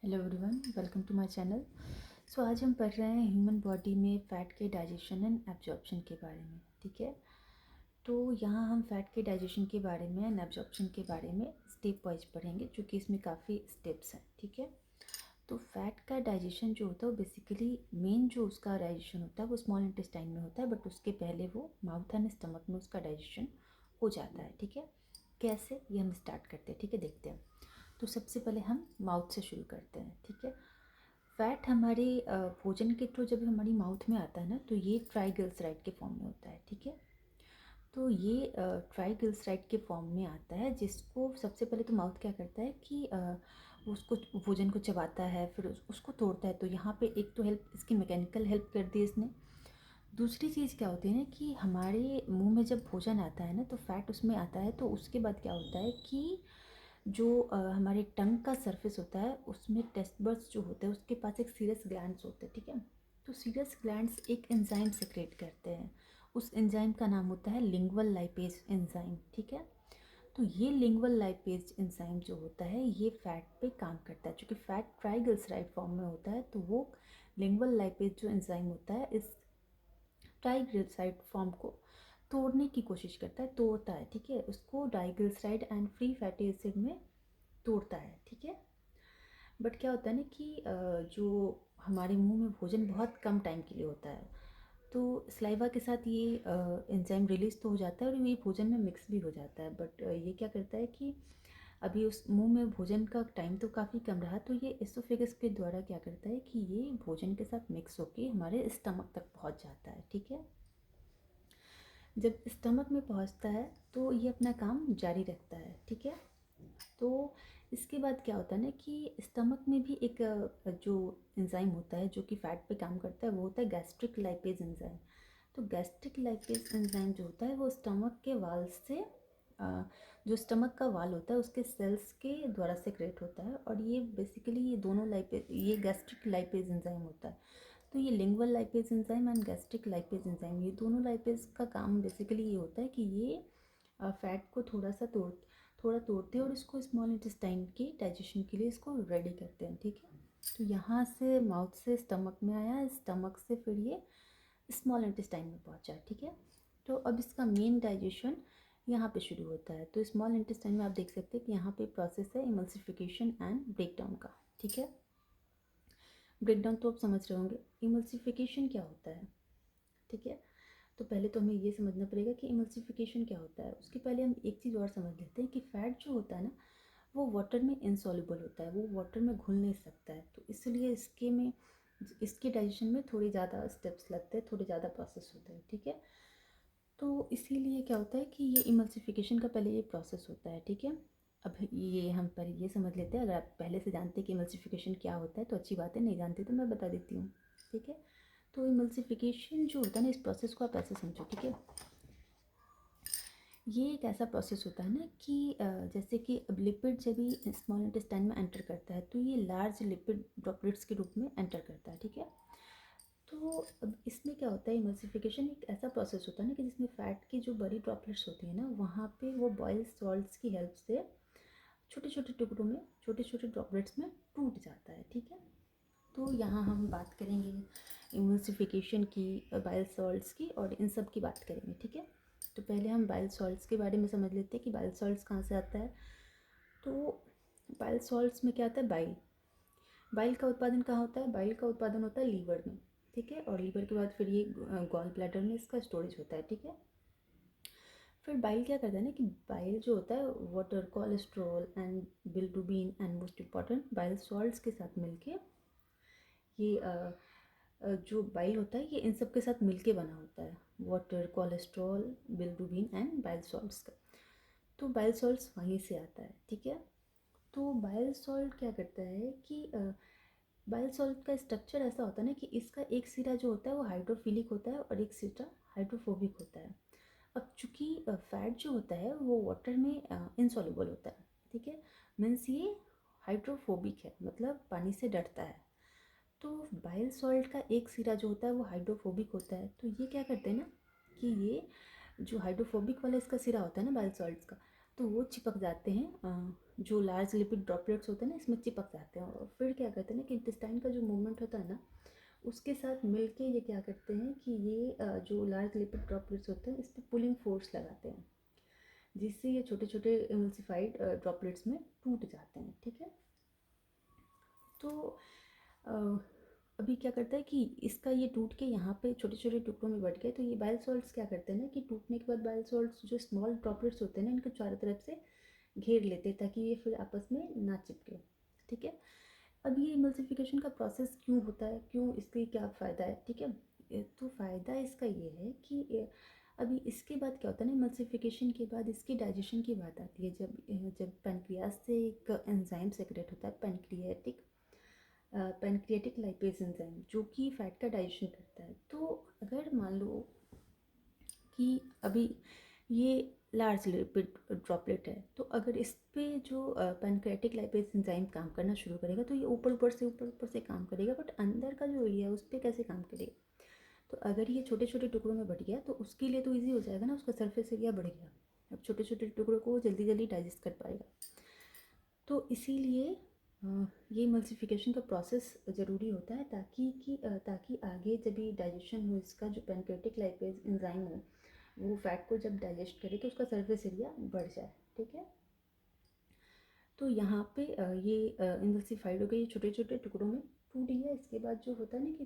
Hello everyone, welcome to my channel. So आज हम पढ़ रहे हैं ह्यूमन बॉडी में फ़ैट के डाइजेशन एंड एब्जॉर्प्शन के बारे में। ठीक है, तो यहाँ हम फ़ैट के डाइजेशन के बारे में एंड एब्जॉर्प्शन के बारे में स्टेप वाइज पढ़ेंगे, क्योंकि इसमें काफ़ी स्टेप्स हैं। ठीक है, तो फ़ैट का डाइजेशन जो होता है वो बेसिकली मेन जो उसका डाइजेशन होता है वो स्मॉल इंटेस्टाइन में होता है, बट उसके पहले वो माउथ एंड स्टमक में उसका डाइजेशन हो जाता है। ठीक है, कैसे ये हम स्टार्ट करते हैं। ठीक है, देखते हैं। तो सबसे पहले हम माउथ से शुरू करते हैं। ठीक है, फैट हमारे भोजन के थ्रू जब हमारी माउथ में आता है ना, तो ये ट्राइग्लिसराइड के फॉर्म में होता है। ठीक है, तो ये ट्राइग्लिसराइड के फॉर्म में आता है, जिसको सबसे पहले तो माउथ क्या करता है कि वो उसको भोजन को चबाता है, फिर उसको तोड़ता है। तो यहाँ पे एक तो हेल्प इसकी मैकेनिकल हेल्प कर दी इसने। दूसरी चीज़ क्या होती है ना कि हमारे मुंह में जब भोजन आता है ना, तो फैट उसमें आता है, तो उसके बाद क्या होता है कि जो हमारे टंग का सरफेस होता है उसमें टेस्ट बड्स जो होते हैं उसके पास एक सीरस ग्लैंड्स होते हैं। ठीक है, तो सीरस ग्लैंड्स एक एंजाइम सेक्रेट करते हैं। उस एंजाइम का नाम होता है लिंगुअल लाइपेज एंजाइम। ठीक है, तो ये लिंगुअल लाइपेज एंजाइम जो होता है ये फैट पे काम करता है। क्योंकि फैट ट्राइग्लिसराइड फॉर्म में होता है, तो वो लिंगुअल लाइपेज जो एंजाइम होता है इस ट्राइग्लिसराइड फॉर्म को तोड़ने की कोशिश करता है, तोड़ता है। ठीक है, उसको diglyceride and free fatty acid में तोड़ता है। ठीक है, बट क्या होता है ना कि जो हमारे मुंह में भोजन बहुत कम टाइम के लिए होता है, तो सलाइवा के साथ ये एंजाइम रिलीज तो हो जाता है और ये भोजन में मिक्स भी हो जाता है। बट ये क्या करता है कि अभी उस मुंह में भोजन का टाइम तो काफ़ी कम रहा, तो ये एसोफेगस के द्वारा क्या करता है कि ये भोजन के साथ मिक्स होके हमारे स्टमक तक पहुंच जाता है। ठीक है, जब स्टमक में पहुंचता है तो ये अपना काम जारी रखता है। ठीक है, तो इसके बाद क्या होता है ना कि स्टमक में भी एक जो एंजाइम होता है जो कि फैट पे काम करता है, वो होता है गैस्ट्रिक लाइपेज एंजाइम। तो गैस्ट्रिक लाइपेज एंजाइम जो होता है वो स्टमक के वाल से जो स्टमक का वाल होता है उसके सेल्स के द्वारा सेक्रेट होता है, और ये बेसिकली ये दोनों लाइपेज, ये गैस्ट्रिक लाइपेज एंजाइम होता है। तो ये lingual lipase enzyme and gastric lipase enzyme, ये दोनों लाइपेज का काम बेसिकली ये होता है कि ये फैट को थोड़ा तोड़ते हैं और इसको स्मॉल इंटेस्टाइन के डाइजेशन के लिए इसको रेडी करते हैं। ठीक है, तो यहाँ से माउथ से स्टमक में आया, स्टमक से फिर ये स्मॉल इंटेस्टाइन में पहुँचा। ठीक है, तो अब इसका मेन डाइजेशन यहाँ पे शुरू होता है। तो स्मॉल इंटेस्टाइन में आप देख सकते हैं कि यहाँ पे प्रोसेस है इमल्सिफिकेशन एंड ब्रेकडाउन का। ठीक है, ब्रेकडाउन तो आप समझ रहे होंगे। इमल्सिफिकेशन क्या होता है? ठीक है, तो पहले तो हमें ये समझना पड़ेगा कि इमल्सिफिकेशन क्या होता है। उसके पहले हम एक चीज़ और समझ लेते हैं कि फ़ैट जो होता है ना, वो वाटर में इनसॉल्युबल होता है, वो वाटर में घुल नहीं सकता है। तो इसलिए इसके डाइजेशन में थोड़ी ज़्यादा स्टेप्स लगते हैं, थोड़े ज़्यादा प्रोसेस होते हैं। ठीक है, तो इसीलिए क्या होता है कि ये इमल्सिफिकेशन का पहले ये प्रोसेस होता है। ठीक है, अब ये हम पहले ये समझ लेते हैं। अगर आप पहले से जानते हैं कि इमल्सिफिकेशन क्या होता है तो अच्छी बात है, नहीं जानते तो मैं बता देती हूँ। ठीक है, तो इमल्सिफिकेशन जो होता है ना, इस प्रोसेस को आप ऐसे समझो। ठीक है, ये एक ऐसा प्रोसेस होता है ना कि जैसे कि अब लिपिड जब भी स्मॉल इंटेस्टाइन में एंटर करता है तो ये लार्ज लिपिड ड्रॉपलेट्स के रूप में एंटर करता है। ठीक है, तो अब इसमें क्या होता है, इमल्सिफिकेशन एक ऐसा प्रोसेस होता है ना कि जिसमें फ़ैट की जो बड़ी ड्रॉपलेट्स होती है ना, वहाँ पे वो बॉयल सॉल्ट्स की हेल्प से छोटे छोटे टुकड़ों में, छोटे छोटे ड्रॉपलेट्स में टूट जाता है। ठीक है, तो यहाँ हम बात करेंगे इमल्सिफिकेशन की, बाइल सॉल्ट्स की, और इन सब की बात करेंगे। ठीक है, तो पहले हम बाइल सॉल्ट्स के बारे में समझ लेते हैं कि बाइल सॉल्ट्स कहाँ से आता है। तो बाइल सॉल्ट्स में क्या आता है, बाइल। बाइल का उत्पादन कहाँ होता है? बाइल का उत्पादन होता है लीवर में। ठीक है, और लीवर के बाद फिर ये गॉल ब्लैडर में इसका स्टोरेज होता है। ठीक है, फिर बाइल क्या करता है ना कि बाइल जो होता है water, cholesterol and bilirubin and most important bile salts के साथ मिलके ये जो बाइल होता है ये इन सब के साथ मिलके बना होता है, water, cholesterol, bilirubin and bile salts का। तो बाइल सॉल्ट्स वहीं से आता है। ठीक है, तो बाइल सॉल्ट क्या करता है कि बाइल सॉल्ट का स्ट्रक्चर ऐसा होता है ना कि इसका एक सिरा जो होता है वो हाइड्रोफिलिक होता है और एक सिरा हाइड्रोफोबिक होता है। अब चूंकि फैट जो होता है वो वाटर में इनसॉल्युबल होता है। ठीक है, मीन्स ये हाइड्रोफोबिक है, मतलब पानी से डरता है। तो बाइल सॉल्ट का एक सिरा जो होता है वो हाइड्रोफोबिक होता है। तो ये क्या करते हैं ना कि ये जो हाइड्रोफोबिक वाला इसका सिरा होता है ना बाइल सॉल्ट्स का, तो वो चिपक जाते हैं, जो लार्ज लिपिड ड्रॉपलेट्स होते हैं ना इसमें चिपक जाते हैं, और फिर क्या करते हैं ना कि इंटेस्टाइन का जो मूवमेंट होता है ना उसके साथ मिलके ये क्या करते हैं कि ये जो लार्ज लिपिड ड्रॉपलेट्स होते हैं इस पर पुलिंग फोर्स लगाते हैं, जिससे ये छोटे छोटे एमल्सिफाइड ड्रॉपलेट्स में टूट जाते हैं। ठीक है, तो अ, अभी क्या करता है कि इसका ये टूट के यहाँ पे छोटे छोटे टुकड़ों में बट गए, तो ये बाइल सॉल्ट्स क्या करते हैं ना कि टूटने के बाद बाइल सॉल्ट्स जो स्मॉल ड्रॉपलेट्स होते हैं ना इनको चारों तरफ से घेर लेते हैं ताकि ये फिर आपस में ना चिपके। ठीक है, अब ये इमल्सिफिकेशन का प्रोसेस क्यों होता है, क्यों, इसके क्या फ़ायदा है। ठीक है, तो फ़ायदा इसका ये है कि अभी इसके बाद क्या होता है ना, इमल्सिफिकेशन के बाद इसकी डाइजेशन की बात आती है। जब जब पैनक्रियाज से एक एंजाइम सेक्रेट होता है, पैनक्रियाटिक लाइपेज एंजाइम, जो कि फैट का डाइजेशन करता है। तो अगर मान लो कि अभी ये लार्ज लिपिड ड्रॉपलेट है, तो अगर इस पे जो पैनक्रियाटिक लाइपेज एंजाइम काम करना शुरू करेगा तो ये ऊपर ऊपर से काम करेगा, बट अंदर का जो एरिया है उस पर कैसे काम करेगा। तो अगर ये छोटे छोटे टुकड़ों में बट गया तो उसके लिए तो ईजी हो जाएगा ना, उसका सरफेस एरिया बढ़ गया, अब छोटे छोटे टुकड़ों को जल्दी जल्दी डाइजेस्ट कर पाएगा। तो इसीलिए ये इमल्सिफिकेशन का प्रोसेस ज़रूरी होता है ताकि आगे जब ये डाइजेशन हो, इसका जो पैनक्रियाटिक लाइपेज एंजाइम हो वो फैट को जब डाइजेस्ट करे तो उसका सरफेस एरिया बढ़ जाए। ठीक है, तो यहाँ पे ये इमल्सिफाइड हो गई, ये छोटे छोटे टुकड़ों में टूट गया। इसके बाद जो होता है ना कि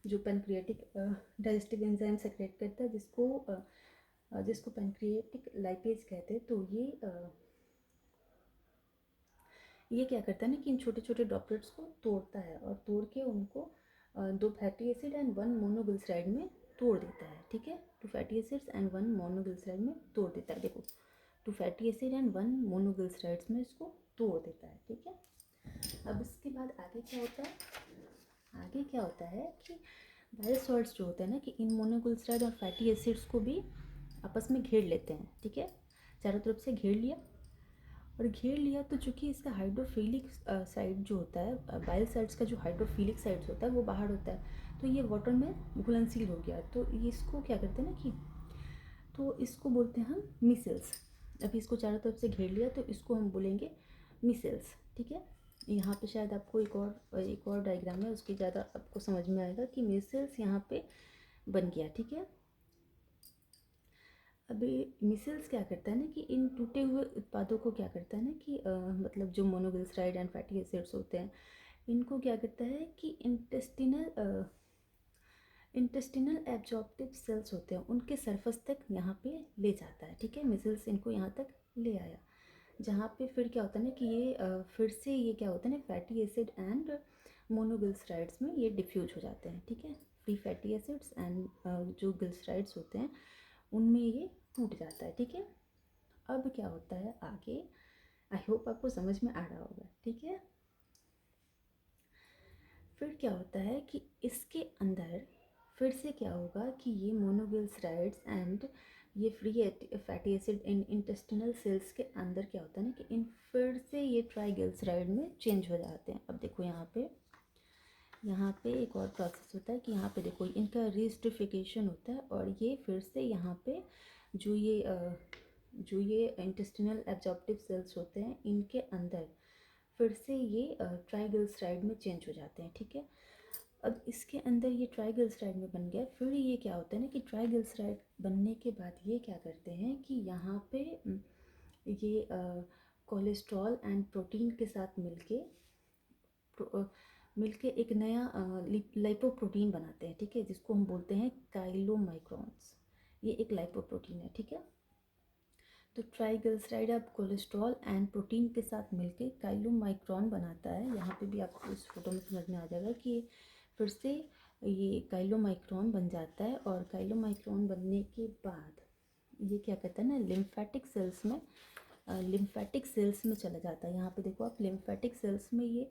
जो पैनक्रियाटिक डाइजेस्टिव एंजाइम सेक्रेट करता है, जिसको पैनक्रियाटिक लाइपेज कहते हैं, तो ये क्या करता है ना कि इन छोटे छोटे ड्रॉपलेट्स को तोड़ता है और तोड़ के उनको 2 फैटी एसिड एंड 1 मोनोग्लिसराइड में तोड़ देता है। ठीक है, 2 फैटी एसिड्स एंड 1 मोनोग्लिसराइड में तोड़ देता है। देखो, 2 फैटी एसिड एंड 1 मोनोग्लिसराइड्स में इसको तोड़ देता है। ठीक है, अब इसके बाद आगे क्या होता है, आगे क्या होता है कि बाइल सॉल्ट्स जो होते हैं ना कि इन मोनोग्लिसराइड और फैटी एसिड्स को भी आपस में घेर लेते हैं। ठीक है, चारों तरफ से घेर लिया, और घेर लिया तो चूंकि इसका हाइड्रोफिलिक साइड जो होता है, बाइल साइड्स का जो हाइड्रोफिलिक साइड्स होता है वो बाहर होता है, तो ये वाटर में घुलनशील हो गया। तो ये इसको क्या करते हैं ना कि, तो इसको बोलते हैं हम मिसल्स। अभी इसको चारों तरफ से घेर लिया तो इसको हम बोलेंगे मिसल्स। ठीक है, यहाँ पे शायद आपको एक और डायग्राम है, उसकी ज़्यादा आपको समझ में आएगा कि मिसल्स यहाँ पे बन गया। ठीक है, अभी मिसल्स क्या करता है ना कि इन टूटे हुए उत्पादों को क्या करता है ना कि मतलब जो मोनोग्लिसराइड एंड फैटी एसिड्स होते हैं इनको क्या करता है कि इंटेस्टिनल एब्जॉर्प्टिव सेल्स होते हैं उनके सरफेस तक यहाँ पे ले जाता है। ठीक है, मिसल्स इनको यहाँ तक ले आया, जहाँ पे फिर क्या होता है ना कि ये फिर से ये क्या होता है ना फैटी एसिड एंड मोनोग्लिसराइड्स में ये डिफ्यूज हो जाते हैं। ठीक है, फ्री फैटी एसिड्स एंड जो ग्लिसराइड्स होते हैं उनमें ये टूट जाता है। ठीक है, अब क्या होता है आगे, आई होप आपको समझ में आ रहा होगा। ठीक है, फिर क्या होता है कि इसके अंदर फिर से क्या होगा कि ये मोनोग्लिसराइड्स एंड ये free fatty acid in intestinal cells के अंदर क्या होता है ना कि इन फिर से ये ट्राइग्लिसराइड में चेंज हो जाते हैं। अब देखो यहाँ पे एक और प्रोसेस होता है कि यहाँ पे देखो इनका रीस्टोफिकेशन होता है, और ये फिर से यहाँ पे जो ये इंटेस्टिनल एब्जॉर्प्टिव सेल्स होते हैं इनके अंदर फिर से ये ट्राइग्लिसराइड में चेंज हो जाते हैं। ठीक है, अब इसके अंदर ये ट्राइग्लिसराइड में बन गया, फिर ये क्या होता है ना कि ट्राइग्लिसराइड बनने के बाद ये क्या करते हैं कि यहाँ पे ये कोलेस्ट्रॉल एंड प्रोटीन के साथ मिलके एक नया लाइपोप्रोटीन बनाते हैं। ठीक है, जिसको हम बोलते हैं काइलोमाइक्रॉन्स, ये एक लाइपोप्रोटीन है। ठीक है, तो ट्राइग्लिसराइड अब कोलेस्ट्रॉल एंड प्रोटीन के साथ मिलके काइलोमाइक्रॉन बनाता है। यहाँ पे भी आपको इस फोटो में समझ में आ जाएगा कि फिर से ये काइलोमाइक्रॉन बन जाता है, और काइलोमाइक्रॉन बनने के बाद ये क्या कहता है ना लिम्फेटिक सेल्स में चला जाता है। यहाँ पे देखो आप लिम्फेटिक सेल्स में ये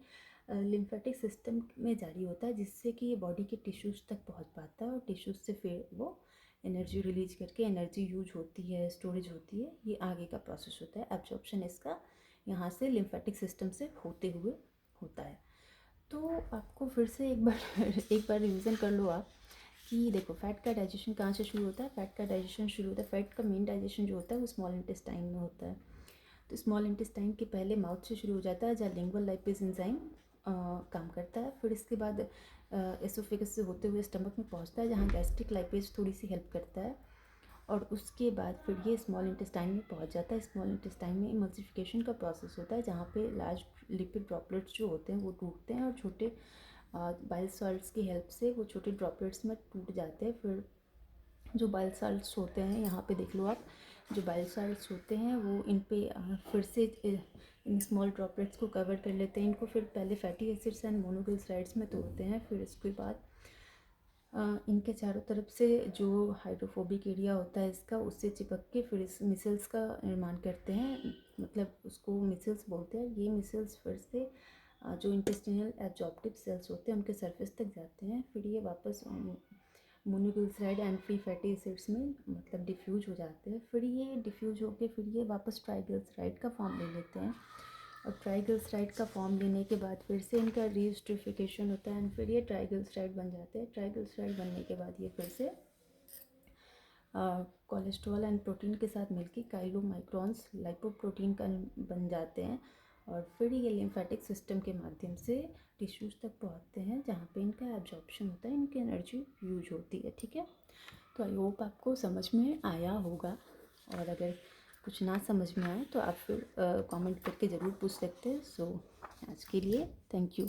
लिम्फेटिक सिस्टम में जारी होता है, जिससे कि ये बॉडी के टिश्यूज़ तक पहुँच पाता है, और टिश्यूज़ से फिर वो एनर्जी रिलीज करके एनर्जी यूज होती है, स्टोरेज होती है, ये आगे का प्रोसेस होता है। एब्जॉर्प्शन इसका यहाँ से लिम्फेटिक सिस्टम से होते हुए होता है। तो आपको फिर से एक बार एक बार रिवीजन कर लो आप कि देखो फैट का डाइजेशन कहाँ से शुरू होता है। फैट का डाइजेशन शुरू होता है, फैट का मेन डाइजेशन जो होता है वो स्मॉल इंटेस्टाइन में होता है। तो स्मॉल इंटेस्टाइन के पहले माउथ से शुरू हो जाता है, जहाँ लिंगुअल लाइपेज एंजाइम काम करता है। फिर इसके बाद एसोफेगस से होते हुए स्टमक में पहुंचता है, जहाँ गैस्ट्रिक लाइपेज थोड़ी सी हेल्प करता है। और उसके बाद फिर ये स्मॉल इंटेस्टाइन में पहुंच जाता है। स्मॉल इंटेस्टाइन में इमल्सिफिकेशन का प्रोसेस होता है, जहाँ पे लार्ज लिपिड ड्रॉपलेट्स जो होते हैं वो टूटते हैं और छोटे बाइल सॉल्ट्स की हेल्प से वो छोटे ड्रॉपलेट्स में टूट जाते हैं। फिर जो बाइल सॉल्ट्स होते हैं, यहाँ पे देख लो आप, जो बाइल सॉल्ट्स होते हैं वो इन पे फिर से इन स्मॉल ड्रॉपलेट्स को कवर कर लेते हैं। इनको फिर पहले फैटी एसिड्स एंड मोनोग्लिसराइड्स में तोड़ते हैं। फिर इसके बाद इनके चारों तरफ से जो हाइड्रोफोबिक एरिया होता है इसका, उससे चिपक के फिर इस मिसल्स का निर्माण करते हैं। मतलब उसको मिसल्स बोलते हैं। ये मिसल्स फिर से जो इंटेस्टिनल एब्जॉर्प्टिव सेल्स होते हैं उनके सरफेस तक जाते हैं। फिर ये वापस monoglyceride and free fatty acids में मतलब डिफ्यूज हो जाते हैं। फिर ये डिफ्यूज होके फिर ये वापस ट्राइग्लिसराइड का फॉर्म ले लेते हैं। और ट्राइग्लिसराइड का फॉर्म लेने के बाद फिर से इनका रीस्ट्रिफिकेशन होता है एंड फिर ये ट्राइग्लिसराइड बन जाते हैं। ट्राइग्लिसराइड बनने के बाद ये फिर से कोलेस्ट्रॉल एंड प्रोटीन के साथ मिलकर काइलोमाइक्रॉन्स लाइपोप्रोटीन का बन जाते हैं। और फिर ये लिम्फेटिक सिस्टम के माध्यम से टिश्यूज़ तक पहुंचते हैं, जहाँ पे इनका एब्जॉर्प्शन होता है, इनकी एनर्जी यूज होती है। ठीक है, तो आई होप आपको समझ में आया होगा। और अगर कुछ ना समझ में आए तो आप फिर कमेंट करके ज़रूर पूछ सकते हैं। सो आज के लिए थैंक यू।